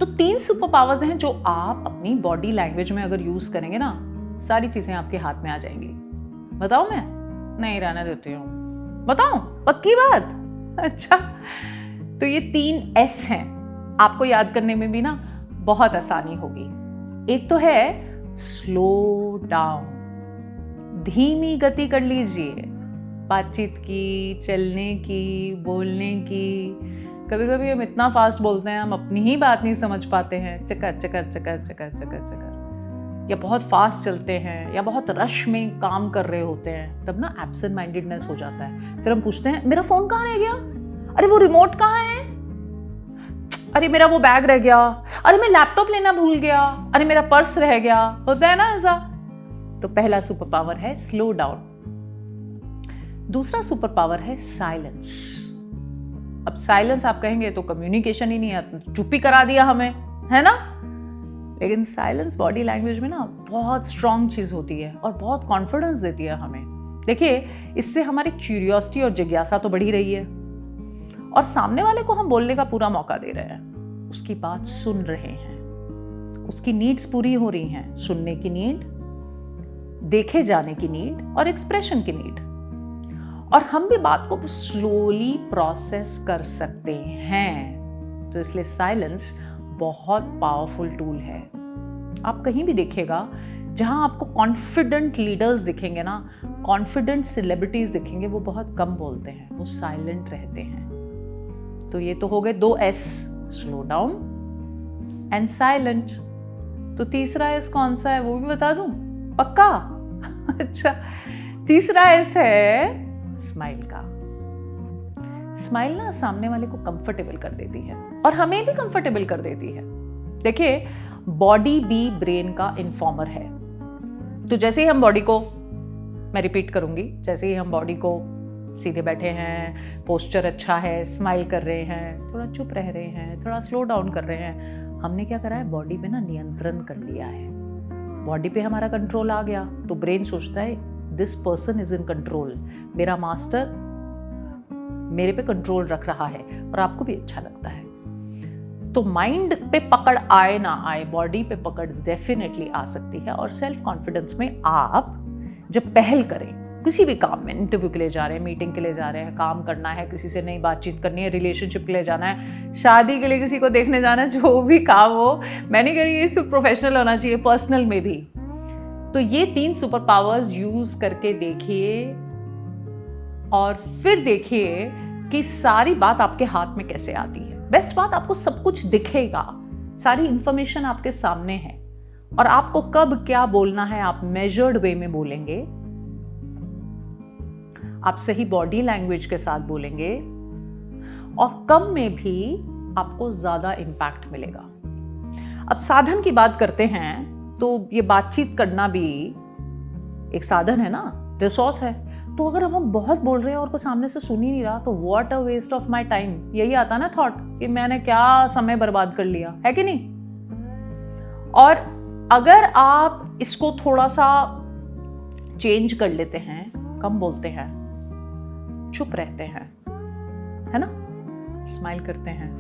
तो 3 super powers हैं जो आप अपनी बॉडी लैंग्वेज में अगर यूज करेंगे ना, सारी चीजें आपके हाथ में आ जाएंगी। बताओ? मैं नहीं रहने देती हूँ। बताओ? पक्की बात? अच्छा, तो ये 3 S हैं, आपको याद करने में भी ना बहुत आसानी होगी। एक तो है स्लो डाउन, धीमी गति कर लीजिए बातचीत की, चलने की, बोलने की। कभी कभी हम इतना फास्ट बोलते हैं, हम अपनी ही बात नहीं समझ पाते हैं। चकर चकर चकर चकर चकर चकर, या बहुत फास्ट चलते हैं, या बहुत रश में काम कर रहे होते हैं, तब ना एब्सेंट माइंडेडनेस हो जाता है। फिर हम पूछते हैं मेरा फोन कहाँ रह गया, अरे वो रिमोट कहाँ है, अरे मेरा वो बैग रह गया, अरे मैं लैपटॉप लेना भूल गया, अरे मेरा पर्स रह गया। होता है ना ऐसा। तो पहला सुपर पावर है स्लो डाउन। दूसरा सुपर पावर है साइलेंस। अब साइलेंस आप कहेंगे तो कम्युनिकेशन ही नहीं है, चुप ही करा दिया हमें, है ना? लेकिन साइलेंस बॉडी लैंग्वेज में ना बहुत स्ट्रांग चीज होती है और बहुत कॉन्फिडेंस देती है हमें। देखिए, इससे हमारी क्यूरियोसिटी और जिज्ञासा तो बढ़ी रही है, और सामने वाले को हम बोलने का पूरा मौका दे रहे हैं, उसकी बात सुन रहे हैं, उसकी नीड्स पूरी हो रही हैं, सुनने की नीड, देखे जाने की नीड और एक्सप्रेशन की नीड। और हम भी बात को स्लोली प्रोसेस कर सकते हैं। तो इसलिए साइलेंस बहुत पावरफुल टूल है। आप कहीं भी देखिएगा जहां आपको कॉन्फिडेंट लीडर्स दिखेंगे ना, कॉन्फिडेंट सेलिब्रिटीज दिखेंगे, वो बहुत कम बोलते हैं, वो साइलेंट रहते हैं। तो ये तो हो गए 2 S, slow down and silent. तो तीसरा S कौन सा है वो भी बता दूं? पक्का? अच्छा, तीसरा S है स्माइल का। स्माइल ना सामने वाले को कंफर्टेबल कर देती है और हमें भी कंफर्टेबल कर देती है। देखिए, बॉडी भी ब्रेन का इन्फॉर्मर है। तो जैसे ही हम बॉडी को, मैं रिपीट करूंगी, जैसे ही हम बॉडी को सीधे बैठे हैं, पोस्चर अच्छा है, स्माइल कर रहे हैं, थोड़ा चुप रह रहे हैं, थोड़ा स्लो डाउन कर रहे हैं, हमने क्या करा है, बॉडी पे ना नियंत्रण कर लिया है। बॉडी पे हमारा कंट्रोल आ गया तो ब्रेन सोचता है this person is in control, मेरा मास्टर मेरे पे कंट्रोल रख रहा है, और आपको भी अच्छा लगता है। तो माइंड पे पकड़ आए ना आए, बॉडी पे पकड़ डेफिनेटली आ सकती है। और सेल्फ कॉन्फिडेंस में आप जब पहल करें किसी भी काम में, इंटरव्यू के लिए जा रहे हैं, मीटिंग के लिए जा रहे हैं, काम करना है, किसी से नई बातचीत करनी है, रिलेशनशिप के लिए जाना है, शादी के लिए किसी को देखने जाना है, जो भी काम हो, मैं नहीं कह रही ये सिर्फ प्रोफेशनल होना चाहिए, पर्सनल में भी। तो ये 3 सुपर पावर्स यूज करके देखिए और फिर देखिए कि सारी बात आपके हाथ में कैसे आती है। बेस्ट बात, आपको सब कुछ दिखेगा, सारी इंफॉर्मेशन आपके सामने है, और आपको कब क्या बोलना है आप मेजर्ड वे में बोलेंगे, आप सही बॉडी लैंग्वेज के साथ बोलेंगे, और कम में भी आपको ज्यादा इंपैक्ट मिलेगा। अब साधन की बात करते हैं तो ये बातचीत करना भी एक साधन है ना, रिसोर्स है। तो अगर हम बहुत बोल रहे हैं और कोई सामने से सुन ही नहीं रहा, तो what a waste of my time, यही आता ना थॉट कि मैंने क्या समय बर्बाद कर लिया, है कि नहीं? और अगर आप इसको थोड़ा सा चेंज कर लेते हैं, कम बोलते हैं, चुप रहते हैं, है ना, स्माइल करते हैं,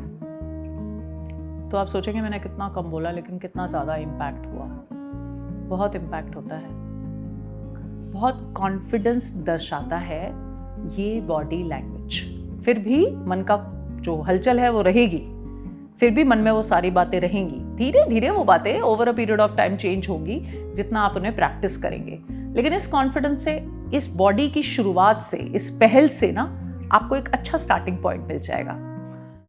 तो आप सोचेंगे मैंने कितना कम बोला लेकिन कितना ज़्यादा इम्पैक्ट हुआ। बहुत इम्पैक्ट होता है, बहुत कॉन्फिडेंस दर्शाता है ये बॉडी लैंग्वेज। फिर भी मन का जो हलचल है वो रहेगी, फिर भी मन में वो सारी बातें रहेंगी। धीरे धीरे वो बातें over a period of time change होंगी जितना आप उन्हें प्रैक्टिस करेंगे। लेकिन इस कॉन्फिडेंस से, इस बॉडी की शुरुआत से, इस पहल से ना आपको एक अच्छा स्टार्टिंग पॉइंट मिल जाएगा।